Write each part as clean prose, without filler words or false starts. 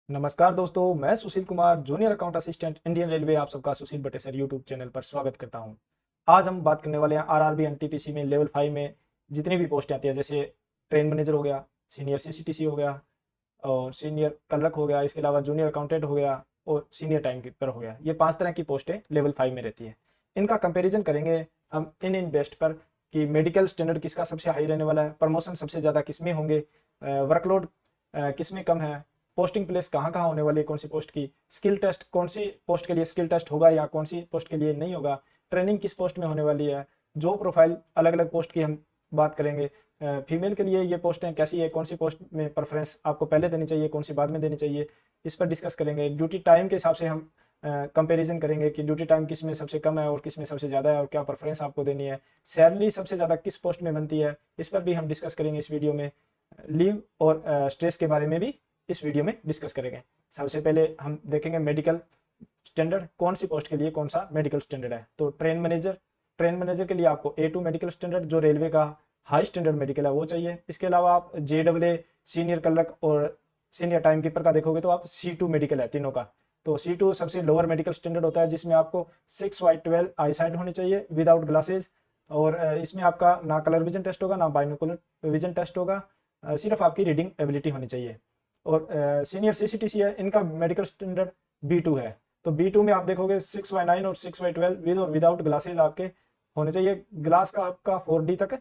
नमस्कार दोस्तों, मैं Sushil Kumar, junior account assistant, Indian railway. आप सबका सुशील बटेसर यूट्यूब चैनल पर स्वागत करता हूं। आज हम बात करने वाले हैं आरआरबी एनटीपीसी में लेवल 5 में जितनी भी पोस्टें आती है, जैसे ट्रेन मैनेजर हो गया, सीनियर सीसीटीसी हो गया और सीनियर क्लर्क हो गया, इसके अलावा जूनियर अकाउंटेंट हो गया और सीनियर टाइम कीपर हो गया। ये 5 तरह की पोस्टें लेवल 5 में रहती है। इनका कंपेरिजन करेंगे हम इन बेस्ट पर कि मेडिकल स्टैंडर्ड किसका सबसे हाई रहने वाला है, प्रमोशन सबसे ज़्यादा किसमें होंगे, वर्कलोड किसमें कम है, पोस्टिंग प्लेस कहाँ कहाँ होने वाली है, कौन सी पोस्ट की, स्किल टेस्ट कौन सी पोस्ट के लिए स्किल टेस्ट होगा या कौन सी पोस्ट के लिए नहीं होगा, ट्रेनिंग किस पोस्ट में होने वाली है, जॉब प्रोफाइल अलग अलग पोस्ट की हम बात करेंगे। फीमेल के लिए ये पोस्टें कैसी है, कौन सी पोस्ट में प्रेफरेंस आपको पहले देनी चाहिए, कौन सी बाद में देनी चाहिए, इस पर डिस्कस करेंगे। ड्यूटी टाइम के हिसाब से हम कंपैरिजन करेंगे कि ड्यूटी टाइम किस में सबसे कम है और किस में सबसे ज़्यादा है और क्या प्रेफरेंस आपको देनी है। सैलरी सबसे ज़्यादा किस पोस्ट में बनती है, इस पर भी हम डिस्कस करेंगे इस वीडियो में। लीव और स्ट्रेस के बारे में भी इस वीडियो में डिस्कस करेंगे। सबसे पहले हम देखेंगे मेडिकल स्टैंडर्ड, कौन सी पोस्ट के लिए कौन सा मेडिकल स्टैंडर्ड है। तो ट्रेन मैनेजर के लिए आपको A2 मेडिकल स्टैंडर्ड, जो रेलवे का हाई स्टैंडर्ड मेडिकल है, वो चाहिए। इसके अलावा आप JAA सीनियर क्लर्क और सीनियर टाइम कीपर का देखोगे तो आप C2 मेडिकल है तीनों का। तो C2 सबसे लोअर मेडिकल स्टैंडर्ड होता है, जिसमें आपको 6/12 आई साइड होनी चाहिए विदाउट ग्लासेज। और इसमें आपका ना कलर विजन टेस्ट होगा ना बाइनोकुलर विजन टेस्ट होगा, सिर्फ आपकी रीडिंग एबिलिटी होनी चाहिए। और सीनियर सीसीटीसी है, इनका मेडिकल स्टैंडर्ड B2 है। तो B2 में आप देखोगे 6/9 और 6/12 विद और विदाउट ग्लासेज आपके होने चाहिए। ग्लास का आपका 4D तक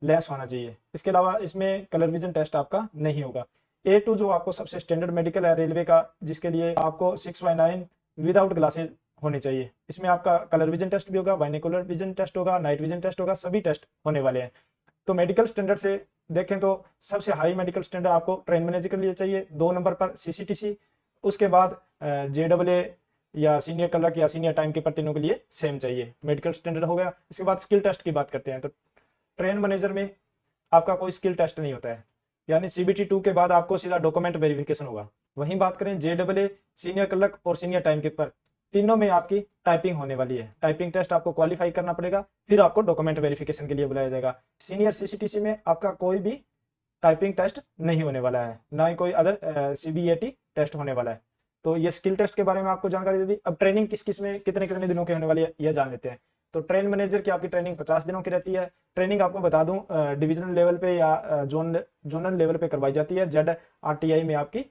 लेंस होना चाहिए। इसके अलावा इसमें कलर विजन टेस्ट आपका नहीं होगा। A2 जो आपको सबसे स्टैंडर्ड मेडिकल है रेलवे का, जिसके लिए आपको 6/9 विदाउट ग्लासेज होने चाहिए। इसमें आपका कलर विजन टेस्ट भी होगा, बाइनोकुलर विजन टेस्ट होगा, नाइट विजन टेस्ट होगा, सभी टेस्ट होने वाले हैं। तो मेडिकल स्टैंडर्ड से देखें तो सबसे हाई मेडिकल स्टैंडर्ड आपको ट्रेन मैनेजर के लिए चाहिए, 2 नंबर पर सीसीटीसी, उसके बाद JAA या सीनियर क्लर्क या सीनियर टाइम कीपर, तीनों के लिए सेम चाहिए मेडिकल स्टैंडर्ड हो गया। इसके बाद स्किल टेस्ट की बात करते हैं। तो ट्रेन मैनेजर में आपका कोई स्किल टेस्ट नहीं होता है, यानी CBT 2 के बाद आपको सीधा डॉक्यूमेंट वेरिफिकेशन होगा। वहीं बात करें JAA सीनियर क्लर्क और सीनियर टाइम कीपर, तीनों में आपकी टाइपिंग होने वाली है। टाइपिंग टेस्ट आपको क्वालिफाई करना पड़ेगा, फिर आपको डॉक्यूमेंट वेरिफिकेशन के लिए बुलाया जाएगा। सीनियर सीसीटीसी में आपका कोई भी टाइपिंग टेस्ट नहीं होने वाला है, ना ही कोई अदर CBAT टेस्ट होने वाला है। तो ये स्किल टेस्ट के बारे में आपको जानकारी दे दी। अब ट्रेनिंग किस किस में कितने कितने दिनों की होने वाली है, यह जान लेते हैं। तो ट्रेन मैनेजर की आपकी ट्रेनिंग 50 दिनों की रहती है। ट्रेनिंग आपको बता दूं, डिविजनल लेवल पे या जोनल लेवल पे करवाई जाती है। ZRTI में आपकी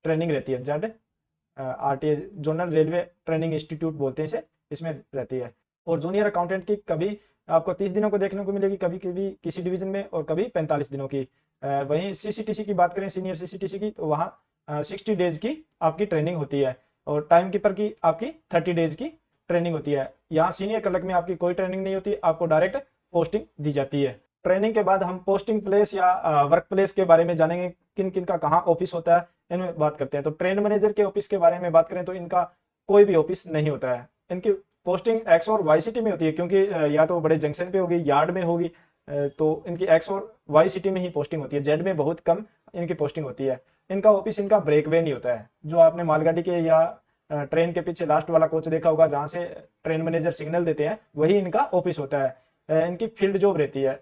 ट्रेनिंग रहती है। ZRTI zonal railway training institute बोलते हैं इसे, इसमें रहती है। और जूनियर अकाउंटेंट की कभी आपको 30 दिनों को देखने को मिलेगी, कभी कभी किसी डिवीजन में, और कभी 45 दिनों की। वहीं CCTC की बात करें, सीनियर CCTC की, तो वहाँ 60 डेज की आपकी ट्रेनिंग होती है। और टाइम कीपर की आपकी 30 डेज की ट्रेनिंग होती है। यहाँ सीनियर क्लर्क में आपकी कोई ट्रेनिंग नहीं होती, आपको डायरेक्ट पोस्टिंग दी जाती है। ट्रेनिंग के बाद हम पोस्टिंग प्लेस या वर्क प्लेस के बारे में जानेंगे, किन किन का कहाँ ऑफिस होता है, इनमें बात करते हैं। तो ट्रेन मैनेजर के ऑफिस के बारे में बात करें तो इनका कोई भी ऑफिस नहीं होता है। इनकी पोस्टिंग X और Y सिटी में होती है, क्योंकि या तो बड़े जंक्शन पे होगी, यार्ड में होगी, तो इनकी X और Y सिटी में ही पोस्टिंग होती है। Z में बहुत कम इनकी पोस्टिंग होती है। इनका ऑफिस इनका ब्रेक वे नहीं होता है। जो आपने मालगाड़ी के या ट्रेन के पीछे लास्ट वाला कोच देखा होगा, जहाँ से ट्रेन मैनेजर सिग्नल देते हैं, वही इनका ऑफिस होता है। इनकी फील्ड जॉब रहती है,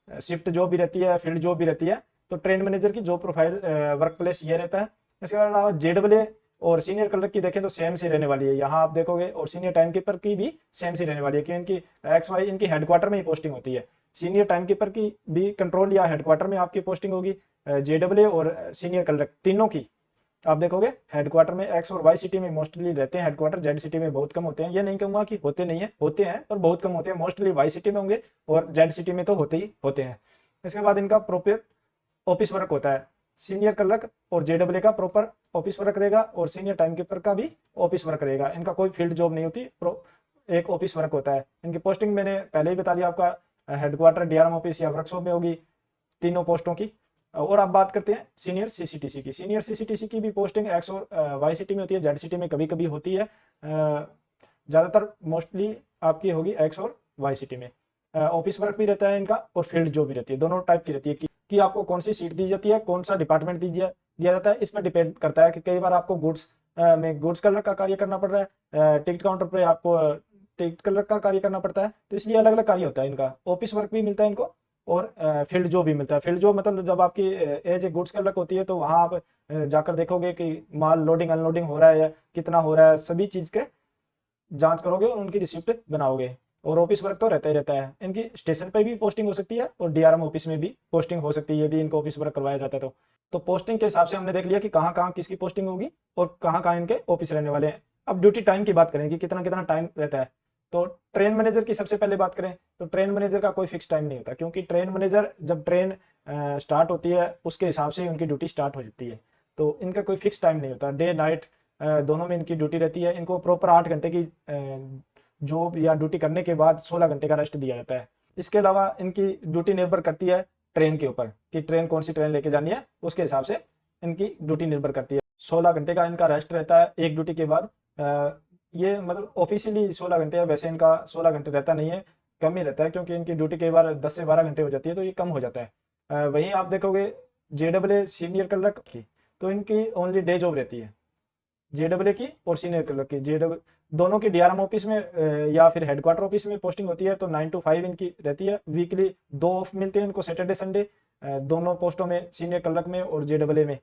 शिफ्ट जॉब भी रहती है, फील्ड जॉब भी रहती है। तो ट्रेन मैनेजर की जॉब प्रोफाइल वर्क प्लेस ये रहता है। इसके अलावा JAA और सीनियर क्लर्क की देखें तो सेम सी रहने वाली है, यहाँ आप देखोगे। और सीनियर टाइम कीपर की भी सेम सी रहने वाली है, क्योंकि इनकी XY इनकी हेडक्वार्टर में ही पोस्टिंग होती है। सीनियर टाइम कीपर की भी कंट्रोल या हेडक्वार्टर में आपकी पोस्टिंग होगी। JAA और सीनियर क्लर्क तीनों की आप देखोगे हेडक्वार्टर में X और Y सिटी में मोस्टली रहते हैं। हेडक्वार्टर Z सिटी में बहुत कम होते हैं। ये नहीं कहूंगा कि होते नहीं है, होते हैं, पर बहुत कम होते हैं। मोस्टली Y सिटी में होंगे और Z सिटी में तो होते ही होते हैं। इसके बाद इनका प्रॉपर ऑफिस वर्क होता है। सीनियर क्लर्क और JAA का प्रॉपर ऑफिस वर्क रहेगा, और सीनियर टाइम कीपर का भी ऑफिस वर्क रहेगा। इनका कोई फील्ड जॉब नहीं होती, एक ऑफिस वर्क होता है। इनकी पोस्टिंग मैंने पहले ही बता दिया आपका, हेडक्वार्टर DRM ऑफिस या वर्कशॉप में होगी, तीनों पोस्टों की। और अब बात करते हैं सीनियर CCTC की। सीनियर CCTC की भी पोस्टिंग X और Y सिटी में होती है, Z सिटी में कभी कभी होती है। ज़्यादातर मोस्टली आपकी होगी X और Y सिटी में। ऑफिस वर्क भी रहता है इनका, और फील्ड जॉब भी रहती है। दोनों टाइप की रहती है कि आपको कौन सी सीट दी जाती है, कौन सा डिपार्टमेंट दिया जाता है। इस पर डिपेंड करता है कि कई बार आपको गुड्स कलर का कार्य करना पड़ रहा है, टिकट काउंटर पर आपको टिकट कलर का कार्य करना पड़ता है। तो इसलिए अलग अलग कार्य होता है इनका। ऑफिस वर्क भी मिलता है इनको, और फील्ड जॉब भी मिलता है। फील्ड जॉब मतलब जब आपकी एज ए गुड्स क्लर्क होती है तो वहाँ आप जाकर देखोगे कि माल लोडिंग अनलोडिंग हो रहा है या कितना हो रहा है, सभी चीज़ के जांच करोगे और उनकी रिसिप्ट बनाओगे। और ऑफिस वर्क तो रहता ही रहता है। इनकी स्टेशन पे भी पोस्टिंग हो सकती है और डीआरएम ऑफिस में भी पोस्टिंग हो सकती है यदि इनको ऑफिस वर्क करवाया जाता है तो पोस्टिंग के हिसाब से हमने देख लिया कि कहाँ कहाँ किसकी पोस्टिंग होगी और कहाँ कहाँ इनके ऑफिस रहने वाले हैं। अब ड्यूटी टाइम की बात करें कि कितना कितना टाइम रहता है। तो ट्रेन मैनेजर की सबसे पहले बात करें तो ट्रेन मैनेजर का कोई फिक्स टाइम नहीं होता, क्योंकि ट्रेन मैनेजर जब ट्रेन स्टार्ट होती है उसके हिसाब से उनकी ड्यूटी स्टार्ट हो जाती है। तो इनका कोई फिक्स टाइम नहीं होता, डे नाइट दोनों में इनकी ड्यूटी रहती है। इनको प्रॉपर 8 घंटे की जॉब या ड्यूटी करने के बाद 16 घंटे का रेस्ट दिया जाता है। इसके अलावा इनकी ड्यूटी निर्भर करती है ट्रेन के ऊपर कि ट्रेन कौन सी ट्रेन लेके जानी है, उसके हिसाब से इनकी ड्यूटी निर्भर करती है। 16 घंटे का इनका रेस्ट रहता है एक ड्यूटी के बाद। ये मतलब ऑफिशियली 16 घंटे है, वैसे इनका 16 घंटे रहता नहीं है, कम ही रहता है, क्योंकि इनकी ड्यूटी कई बार 10 से 12 घंटे हो जाती है तो ये कम हो जाता है। वहीं आप देखोगे जेडब्ल्यू सीनियर क्लर्क की तो इनकी ओनली डे जॉब रहती है, जेडब्ल्यू की और सीनियर क्लर्क की। जेडब्ल्यू दोनों की डीआरएम ऑफिस में या फिर हेडक्वार्टर ऑफिस में पोस्टिंग होती है तो 9 to 5 इनकी रहती है। वीकली 2 ऑफ मिलते हैं इनको, सैटरडे संडे, दोनों पोस्टों में, सीनियर क्लर्क में और जेडब्ल्यू में।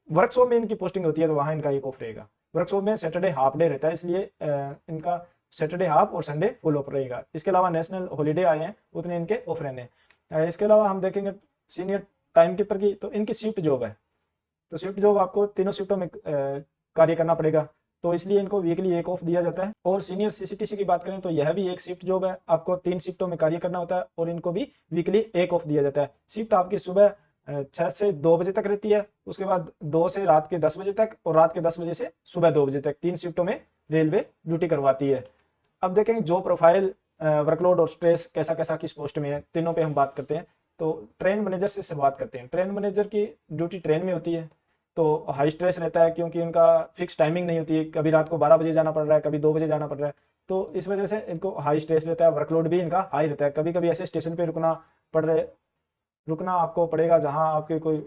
वर्कशॉप में इनकी पोस्टिंग होती है तो वहाँ इनका एक ऑफ रहेगा। वर्कशॉप में सैटरडे हाफ डे रहता है, इसलिए इनका सैटरडे हाफ और संडे फुल ऑफ रहेगा। इसके अलावा नेशनल हॉलीडे आए हैं उतने इनके ऑफ रहने। इसके अलावा हम देखेंगे सीनियर टाइम कीपर की, तो इनकी शिफ्ट जॉब है। तो शिफ्ट जॉब आपको तीनों शिफ्टों में कार्य करना पड़ेगा, तो इसलिए इनको वीकली एक ऑफ दिया जाता है। और सीनियर सीसीटीसी की बात करें तो यह भी एक शिफ्ट जॉब है, आपको 3 शिफ्टों में कार्य करना होता है और इनको भी वीकली एक ऑफ दिया जाता है। शिफ्ट आपकी सुबह 6 से 2 बजे तक रहती है, उसके बाद 2 से रात के 10 बजे तक और रात के 10 बजे से सुबह 2 बजे तक, 3 शिफ्टों में रेलवे ड्यूटी करवाती है। अब देखेंगे जो प्रोफाइल, वर्कलोड और स्ट्रेस कैसा कैसा किस पोस्ट में है, तीनों पे हम बात करते हैं। तो ट्रेन मैनेजर से शुरुआत करते हैं। ट्रेन मैनेजर की ड्यूटी ट्रेन में होती है तो हाई स्ट्रेस रहता है, क्योंकि उनका फिक्स टाइमिंग नहीं होती है, कभी रात को 12 बजे जाना पड़ रहा है, कभी 2 बजे जाना पड़ रहा है, तो इस वजह से इनको हाई स्ट्रेस रहता है। वर्कलोड भी इनका हाई रहता है, कभी कभी ऐसे स्टेशन पे रुकना आपको पड़ेगा जहाँ आपके कोई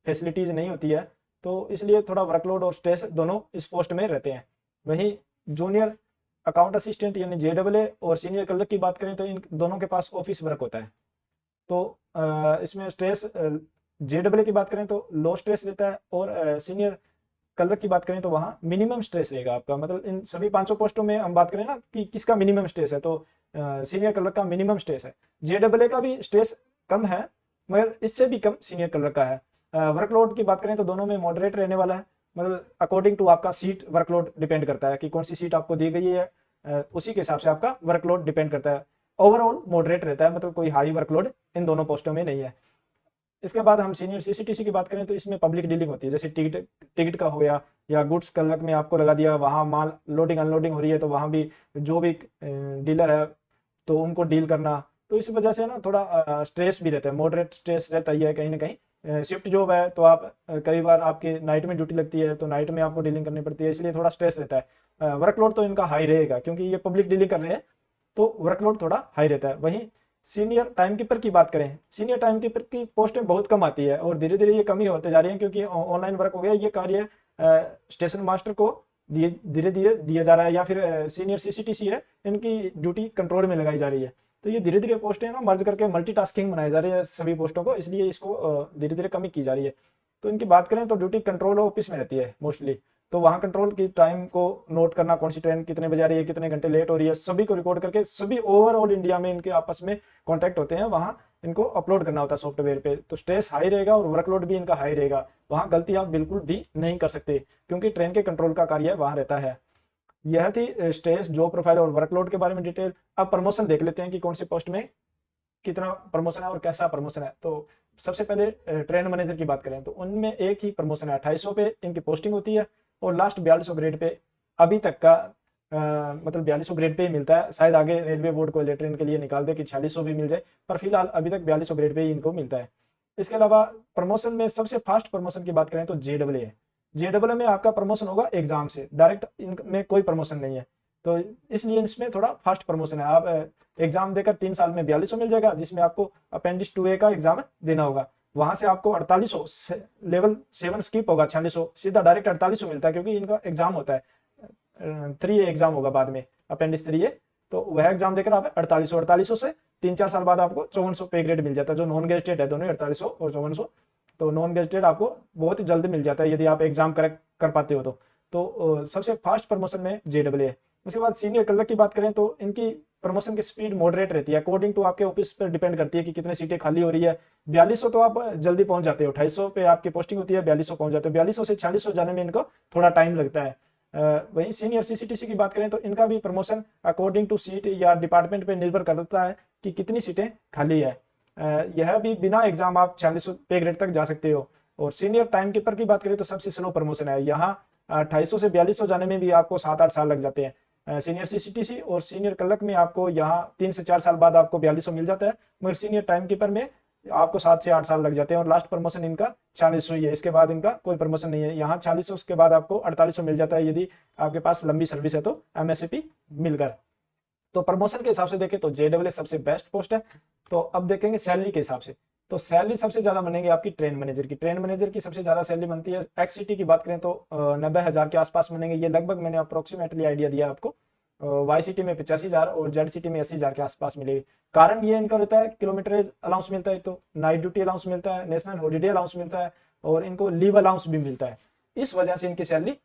फैसिलिटीज नहीं होती है, तो इसलिए थोड़ा वर्कलोड और स्ट्रेस दोनों इस पोस्ट में रहते हैं। वहीं जूनियर अकाउंट असिस्टेंट यानी जेडब्ल्यू और सीनियर क्लर्क की बात करें तो इन दोनों के पास ऑफिस वर्क होता है। तो इसमें स्ट्रेस, जेडब्ल्यू की बात करें तो लो स्ट्रेस रहता है और सीनियर क्लर्क की बात करें तो वहाँ मिनिमम स्ट्रेस रहेगा आपका। मतलब इन सभी 500 पोस्टों में हम बात करें ना कि किसका मिनिमम स्ट्रेस है, तो सीनियर क्लर्क का मिनिमम स्ट्रेस है। जेडब्ल्यू का भी स्ट्रेस कम है मगर इससे भी कम सीनियर क्लर्क का है। वर्कलोड की बात करें तो दोनों में मॉडरेट रहने वाला है, मतलब अकॉर्डिंग टू आपका सीट वर्कलोड डिपेंड करता है कि कौन सी सीट आपको दी गई है, उसी के हिसाब से आपका वर्कलोड डिपेंड करता है। ओवरऑल मॉडरेट रहता है, मतलब कोई हाई वर्कलोड इन दोनों पोस्टों में नहीं है। इसके बाद हम सीनियर सीसीटीसी की बात करें तो इसमें पब्लिक डीलिंग होती है, जैसे टिकट का हो गया या गुड्स क्लर्क में आपको लगा दिया, वहाँ माल लोडिंग अनलोडिंग हो रही है तो वहाँ भी जो भी डीलर है तो उनको डील करना। तो इस वजह से ना थोड़ा स्ट्रेस भी रहता है, मॉडरेट स्ट्रेस रहता ही है कहीं ना कहीं। शिफ्ट जॉब है तो आप कई बार आपकी नाइट में ड्यूटी लगती है तो नाइट में आपको डीलिंग करनी पड़ती है, इसलिए थोड़ा स्ट्रेस रहता है। वर्कलोड तो इनका हाई रहेगा क्योंकि ये पब्लिक डीलिंग कर रहे हैं, तो वर्कलोड थोड़ा हाई रहता है। वहीं सीनियर टाइम कीपर की बात करें, सीनियर टाइम कीपर की पोस्टें बहुत कम आती है और धीरे धीरे ये कम ही होते जा रही हैं, क्योंकि ऑनलाइन वर्क हो गया। ये कार्य स्टेशन मास्टर को धीरे धीरे दिया जा रहा है, या फिर सीनियर सीसीटीसी है इनकी ड्यूटी कंट्रोल में लगाई जा रही है। तो ये धीरे धीरे पोस्टें ना मर्ज करके मल्टीटास्किंग बनाई जा रही है सभी पोस्टों को, इसलिए इसको धीरे धीरे कम ही की जा रही है। तो इनकी बात करें तो ड्यूटी कंट्रोल ऑफिस में रहती है मोस्टली, तो वहाँ कंट्रोल की टाइम को नोट करना, कौन सी ट्रेन कितने बजे आ रही है, कितने घंटे लेट हो रही है, सभी को रिकॉर्ड करके सभी ओवरऑल इंडिया में इनके आपस में कॉन्टैक्ट होते हैं, वहाँ इनको अपलोड करना होता है सॉफ्टवेयर पे। तो स्ट्रेस हाई रहेगा और वर्कलोड भी इनका हाई रहेगा, वहाँ गलती आप बिल्कुल भी नहीं कर सकते क्योंकि ट्रेन के कंट्रोल का कार्य वहाँ रहता है। यह थी स्ट्रेस, जॉब प्रोफाइल और वर्कलोड के बारे में डिटेल। अब प्रमोशन देख लेते हैं कि कौन सी पोस्ट में कितना प्रमोशन है और कैसा प्रमोशन है। तो सबसे पहले ट्रेन मैनेजर की बात करें तो उनमें एक ही प्रमोशन है, 2800 पे इनकी पोस्टिंग होती है और लास्ट 4200 ग्रेड पे अभी तक का मतलब 4200 ग्रेड पे ही मिलता है। शायद आगे रेलवे बोर्ड को लेटर इनके लिए निकाल दे कि 4600 भी मिल जाए, पर फिलहाल अभी तक 4200 ग्रेड पे ही इनको मिलता है। इसके अलावा प्रमोशन में सबसे फास्ट प्रमोशन की बात करें तो जेडब्ल्यू है। जेडब्ल्यू में आपका प्रमोशन होगा एग्जाम से, डायरेक्ट इनमें कोई प्रमोशन नहीं है, तो इसलिए इसमें थोड़ा फास्ट प्रमोशन है। आप एग्जाम देकर 3 साल में 4200 मिल जाएगा, जिसमें आपको अपेंडिक्स 2A का एग्जाम देना होगा, वहां से आपको 4800 लेवल 7 स्किप होगा, 4600 सीधा डायरेक्ट 4800 मिलता है, क्योंकि इनका एग्जाम होता है 3A एग्जाम होगा बाद में, अपेंडिक्स 3A, तो वह एग्जाम देकर आप 4800 से 3-4 साल बाद आपको 5400 पे ग्रेड मिल जाता है। जो नॉन गेजेटेड है दोनों 4800 और 5400, तो नॉन गेजेटेड आपको बहुत ही जल्द मिल जाता है यदि आप एग्जाम करेक्ट कर पाते हो तो सबसे फास्ट प्रमोशन में JEE है। उसके बाद सीनियर क्लर्क की बात करें तो इनकी प्रमोशन की स्पीड मॉडरेट रहती है, अकॉर्डिंग टू आपके ऑफिस पर डिपेंड करती है कि कितने सीटें खाली हो रही है। 4200 तो आप जल्दी पहुंच जाते हो, 250 पे आपकी पोस्टिंग होती है, 4200 पहुंच जाते हो। 4200 से 4600 जाने में इनको थोड़ा टाइम लगता है। वहीं सीनियर CCTC की बात करें तो इनका भी प्रमोशन अकॉर्डिंग टू सीट या डिपार्टमेंट पे निर्भर करता है कि कितनी सीटें खाली है। यह भी बिना एग्जाम आप 4600 पे ग्रेड तक जा सकते हो। और सीनियर टाइम कीपर की बात करें तो सबसे स्लो प्रमोशन है, यहाँ 250 से 4200 जाने में भी आपको 7-8 साल लग जाते हैं। सीनियर CCTC और सीनियर क्लर्क में आपको यहाँ 3 से 4 साल बाद आपको 4200 मिल जाता है, मगर सीनियर टाइम कीपर में आपको 7 से 8 साल लग जाते हैं। और लास्ट प्रमोशन इनका 4600 ही है, इसके बाद इनका कोई प्रमोशन नहीं है। यहाँ 4600 के बाद आपको 4800 मिल जाता है यदि आपके पास लंबी सर्विस है तो MSCP मिलकर। तो प्रमोशन के हिसाब से देखें तो JEE सबसे बेस्ट पोस्ट है। तो अब देखेंगे सैलरी के हिसाब से, तो सैलरी सबसे ज्यादा बनेगी आपकी ट्रेन मैनेजर की। ट्रेन मैनेजर की सबसे ज्यादा सैलरी बनती है। XCT की बात करें तो 90,000 के आसपास बनेंगे, ये लगभग मैंने अप्रोक्सीमेटली आइडिया दिया आपको। YCT में 85,000 और ZCT में 80,000 के आसपास मिलेगी। कारण ये इनका रहता है किलोमीटरेज अलाउंस मिलता है, तो नाइट ड्यूटी अलाउंस मिलता है, नेशनल हॉलीडे अलाउंस मिलता है और इनको लीव अलाउंस भी मिलता है। इस वजह से इनकी सैलरी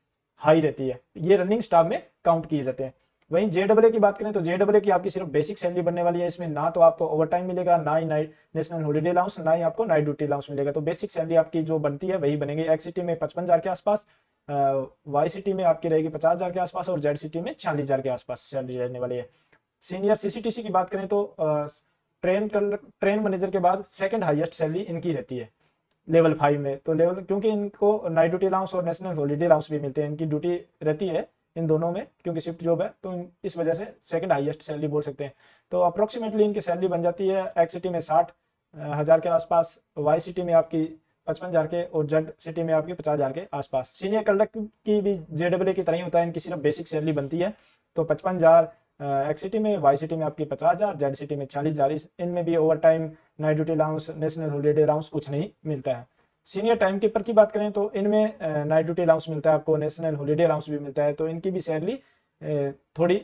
हाई रहती है, ये रनिंग स्टाफ में काउंट किए जाते हैं। वहीं JEE की बात करें तो JEE की आपकी सिर्फ बेसिक सैलरी बनने वाली है। इसमें ना तो आपको ओवर टाइम मिलेगा, ना ही नाइट नेशनल हॉलीडे अलाउंस, ना ही आपको नाइट ड्यूटी अलाउंस मिलेगा। तो बेसिक सैलरी आपकी जो बनती है वही बनेगी। XCT में 55,000 के आसपास, YCT में आपकी रहेगी 50,000 के आसपास और ZCT में 40,000 के आसपास सैलरी रहने वाली है। सीनियर CCTC की बात करें तो ट्रेन मैनेजर के बाद सेकंड हाईएस्ट सैलरी इनकी रहती है लेवल 5 में। तो लेवल, क्योंकि इनको नाइट ड्यूटी अलाउंस और नेशनल हॉलीडे अलाउंस भी मिलते हैं, इनकी ड्यूटी रहती है इन दोनों में क्योंकि शिफ्ट जॉब है, तो इस वजह से सेकंड हाईएस्ट सैलरी बोल सकते हैं। तो अप्रोक्सीमेटली इनकी सैलरी बन जाती है XCT में 60,000 के आसपास, YCT में आपकी 55,000 के और ZCT में आपकी 50,000 के आसपास। सीनियर क्लर्क की भी JEE की तरह ही होता है, इनकी सिर्फ बेसिक सैलरी बनती है। तो 55,000 XCT में, YCT में आपकी 50,000, ZCT में 40,000। इनमें भी over time, night duty allowance, national holiday allowance कुछ नहीं मिलता है। सीनियर टाइम कीपर की बात करें तो इनमें नाइट ड्यूटी अलाउंस मिलता है आपको, नेशनल हॉलीडे अलाउंस भी मिलता है। तो इनकी भी सैलरी थोड़ी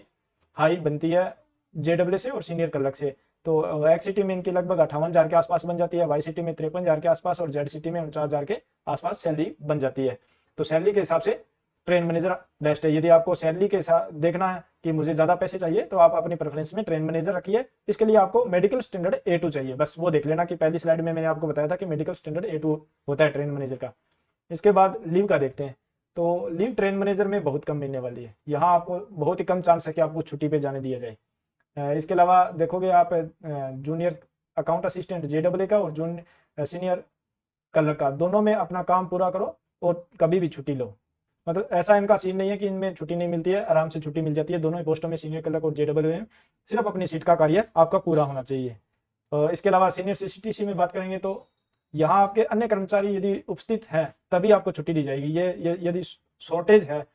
हाई बनती है JEE से और सीनियर क्लर्क से। तो XCT में इनकी लगभग 58,000 के आसपास बन जाती है, YCT में 53,000 के आसपास और ZCT में 49,000 के आसपास सैलरी बन जाती है। तो सैलरी के हिसाब से ट्रेन मैनेजर बेस्ट है। यदि आपको सैलरी के साथ देखना है कि मुझे ज्यादा पैसे चाहिए तो आप अपनी प्रेफरेंस में ट्रेन मैनेजर रखिए। इसके लिए आपको मेडिकल स्टैंडर्ड A2 चाहिए, बस वो देख लेना कि पहली स्लाइड में मैंने आपको बताया था कि मेडिकल स्टैंडर्ड A2 होता है ट्रेन मैनेजर का। इसके बाद लीव का देखते हैं, तो लीव ट्रेन मैनेजर में बहुत कम मिलने वाली है। यहाँ आपको बहुत ही कम चांस है कि आपको छुट्टी पे जाने दिया जाए। इसके अलावा देखोगे आप जूनियर अकाउंट असिस्टेंट JEE का और सीनियर क्लर्क का, दोनों में अपना काम पूरा करो और कभी भी छुट्टी लो। मतलब ऐसा इनका सीन नहीं है कि इनमें छुट्टी नहीं मिलती है, आराम से छुट्टी मिल जाती है। दोनों ही पोस्टों में, सीनियर क्लर्क और JEE में, सिर्फ अपनी सीट का कार्य आपका पूरा होना चाहिए। इसके अलावा सीनियर CCTC में बात करेंगे तो यहाँ आपके अन्य कर्मचारी यदि उपस्थित हैं तभी आपको छुट्टी दी जाएगी। ये यदि शॉर्टेज है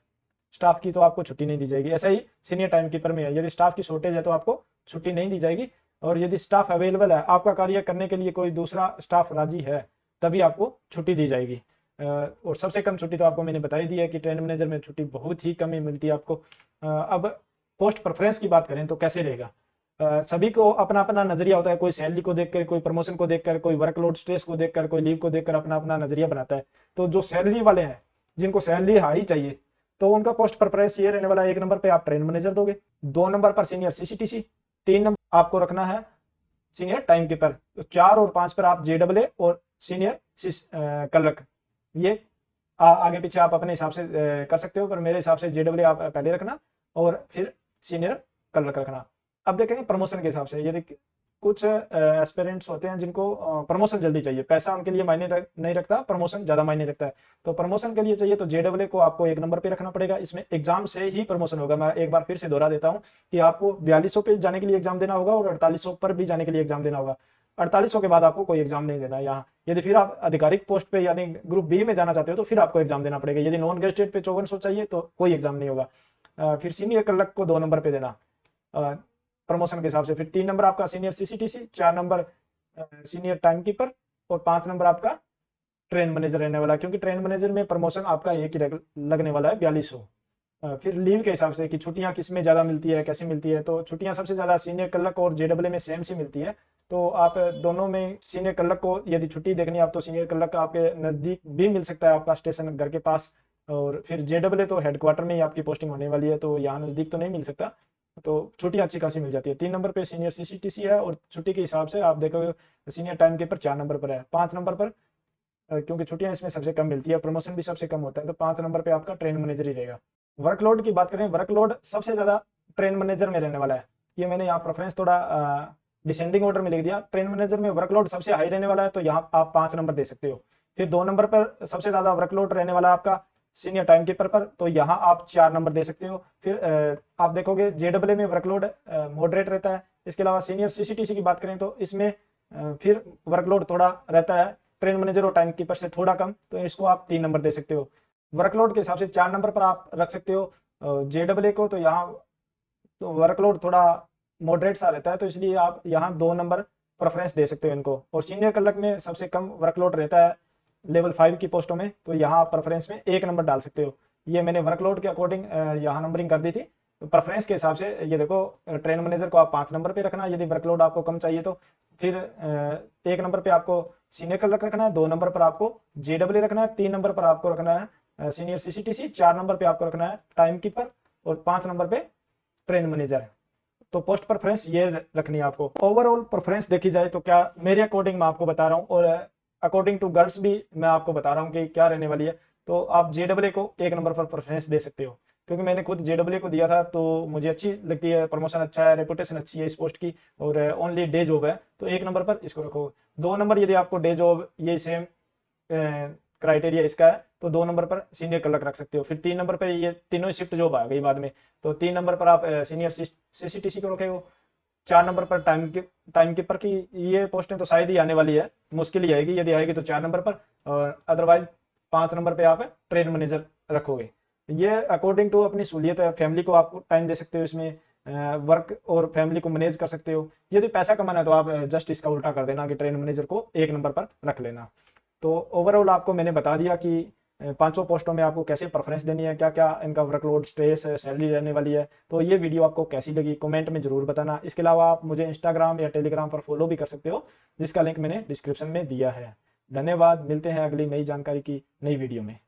स्टाफ की तो आपको छुट्टी नहीं दी जाएगी। ऐसा ही सीनियर टाइम कीपर में है, यदि स्टाफ की शॉर्टेज है तो आपको छुट्टी नहीं दी जाएगी। और यदि स्टाफ अवेलेबल है, आपका कार्य करने के लिए कोई दूसरा स्टाफ राजी है, तभी आपको छुट्टी दी जाएगी। और सबसे कम छुट्टी तो आपको मैंने बता ही दी है कि ट्रेन मैनेजर में छुट्टी बहुत ही कम ही मिलती है आपको। अब पोस्ट प्रेफरेंस की बात करें तो कैसे रहेगा, सभी को अपना अपना नजरिया होता है। कोई सैलरी को देखकर, कोई प्रमोशन को देखकर, कोई वर्कलोड स्ट्रेस को देखकर, कोई लीव को देखकर अपना अपना नजरिया बनाता है। तो जो सैलरी वाले हैं, जिनको सैलरी हाई चाहिए, तो उनका पोस्ट प्रेफरेंस ये रहने वाला है, 1 नंबर पे आप ट्रेन मैनेजर दोगे, 2 नंबर पर सीनियर CCTC, 3 नंबर आपको रखना है सीनियर टाइम कीपर, तो 4 और 5 पर आप JEE और सीनियर क्लर्क। ये आगे पीछे आप अपने हिसाब से कर सकते हो, पर मेरे हिसाब से JEE आप पहले रखना और फिर सीनियर क्लर्क रखना। अब देखेंगे प्रमोशन के हिसाब से, यदि कुछ एस्पिरेंट्स होते हैं जिनको प्रमोशन जल्दी चाहिए, पैसा उनके लिए मायने नहीं रखता, प्रमोशन ज्यादा मायने रखता है। तो प्रमोशन के लिए चाहिए तो JEE को आपको 1 नंबर पे रखना पड़ेगा। इसमें एग्जाम से ही प्रमोशन होगा। मैं एक बार फिर से दोहरा देता हूँ कि आपको 4200 पे जाने के लिए एग्जाम देना होगा और 4800 पर भी जाने के लिए एग्जाम देना होगा। 4800 के बाद आपको कोई एग्जाम नहीं देना है यहाँ। यदि फिर आप आधिकारिक पोस्ट पे यानी ग्रुप B में जाना चाहते हो तो फिर आपको एग्जाम देना पड़ेगा। यदि नॉन गेजेटेड पे 5400 चाहिए तो कोई एग्जाम नहीं होगा। फिर सीनियर क्लर्क को 2 नंबर पे देना प्रमोशन के हिसाब से। फिर 3 नंबर आपका senior CCTC, 4 number senior time keeper और 5 नंबर आपका ट्रेन मैनेजर रहने वाला है, क्योंकि ट्रेन मैनेजर में प्रमोशन आपका एक ही लगने वाला है 4200। फिर लीव के हिसाब से कि छुट्टियां किस में ज़्यादा मिलती है, कैसे मिलती है, तो छुट्टियां सबसे ज़्यादा सीनियर क्लर्क और जेडब्ल्यू में सेम सी मिलती है। तो आप दोनों में सीनियर क्लर्क को यदि छुट्टी देखनी है आप, तो सीनियर क्लर्क आपके नज़दीक भी मिल सकता है, आपका स्टेशन घर के पास। और फिर जेडब्ल्यू तो हेडक्वार्टर में ही आपकी पोस्टिंग होने वाली है, तो यहाँ नज़दीक तो नहीं मिल सकता। तो छुट्टी अच्छी खासी मिल जाती है। 3 नंबर पे सीनियर सीसीटीसी है, और छुट्टी के हिसाब से आप देखोगे सीनियर टाइम कीपर 4 नंबर पर है। 5 नंबर पर क्योंकि छुट्टियां इसमें सबसे कम मिलती है, प्रमोशन भी सबसे कम होता है, तो 5 नंबर पे आपका ट्रेन मैनेजर ही रहेगा। वर्कलोड की बात करें, वर्कलोड सबसे ज़्यादा ट्रेन मैनेजर में रहने वाला है। ये मैंने यहाँ प्रेफरेंस थोड़ा डिसेंडिंग ऑर्डर में लिख दिया। ट्रेन मैनेजर में वर्कलोड सबसे हाई रहने वाला है, तो यहाँ आप 5 नंबर दे सकते हो। फिर 2 नंबर पर सबसे ज़्यादा वर्कलोड रहने वाला है आपका सीनियर टाइम कीपर पर, तो यहाँ आप 4 नंबर दे सकते हो। फिर आप देखोगे जेडब्ल्यू में वर्कलोड मॉडरेट रहता है। इसके अलावा सीनियर सीसीटीसी की बात करें तो इसमें फिर वर्कलोड थोड़ा रहता है ट्रेन मैनेजर और टाइम कीपर से थोड़ा कम, तो इसको आप 3 नंबर दे सकते हो। वर्कलोड के हिसाब से 4 नंबर पर आप रख सकते हो जेडब्ल्यू को, तो यहाँ तो वर्कलोड थोड़ा मॉडरेट सा रहता है, तो इसलिए आप यहाँ 2 नंबर प्रेफरेंस दे सकते हो इनको। और सीनियर क्लर्क में सबसे कम वर्कलोड रहता है लेवल 5 की पोस्टों में, तो यहाँ आप प्रेफरेंस में 1 नंबर डाल सकते हो। ये मैंने वर्कलोड के अकॉर्डिंग यहाँ नंबरिंग कर दी थी। तो प्रेफरेंस के हिसाब से ये देखो, ट्रेन मैनेजर को आप 5 नंबर पे रखना, यदि वर्कलोड आपको कम चाहिए तो। फिर 1 नंबर पे आपको सीनियर क्लर्क रखना है, 2 नंबर पर आपको जेडब्ल्यू रखना है, 3 नंबर पर आपको रखना है सीनियर सीसीटीसी, 4 नंबर पे आपको रखना है टाइम कीपर, और 5 नंबर पे ट्रेन मैनेजर। तो पोस्ट प्रेफरेंस ये रखनी है आपको। ओवरऑल प्रेफरेंस देखी जाए तो क्या मेरे अकॉर्डिंग मैं आपको बता रहा हूँ, और अकॉर्डिंग टू गर्ल्स भी मैं आपको बता रहा हूँ कि क्या रहने वाली है। तो आप जेडब्ल्यू को 1 नंबर पर प्रेफरेंस दे सकते हो, क्योंकि मैंने खुद जेडब्ल्यू को दिया था, तो मुझे अच्छी लगती है, प्रमोशन अच्छा है, रेपुटेशन अच्छी है इस पोस्ट की, और ओनली डे जॉब है, तो 1 नंबर पर इसको रखो। 2 नंबर यदि आपको डे जॉब ये सेम क्राइटेरिया इसका है, तो 2 नंबर पर सीनियर क्लर्क रख सकते हो। फिर 3 नंबर पर ये तीनों शिफ्ट जॉब आ गई बाद में, तो 3 नंबर पर आप सीनियर सीसीटीसी को रखे हो। 4 नंबर पर टाइम कीपर की ये पोस्टें तो शायद ही आने वाली है, मुश्किल ही आएगी, यदि आएगी तो 4 नंबर पर, और अदरवाइज 5 नंबर पे आप ट्रेन मैनेजर रखोगे। ये अकॉर्डिंग टू अपनी सहूलियत है, फैमिली को आप टाइम दे सकते हो इसमें, वर्क और फैमिली को मैनेज कर सकते हो। यदि पैसा कमाना है तो आप जस्ट इसका उल्टा कर देना कि ट्रेन मैनेजर को 1 नंबर पर रख लेना। तो ओवरऑल आपको मैंने बता दिया कि 5 पोस्टों में आपको कैसे प्रेफरेंस देनी है, क्या क्या इनका वर्कलोड, स्ट्रेस, सैलरी रहने वाली है। तो ये वीडियो आपको कैसी लगी कमेंट में जरूर बताना। इसके अलावा आप मुझे इंस्टाग्राम या टेलीग्राम पर फॉलो भी कर सकते हो, जिसका लिंक मैंने डिस्क्रिप्शन में दिया है। धन्यवाद, मिलते हैं अगली नई जानकारी की नई वीडियो में।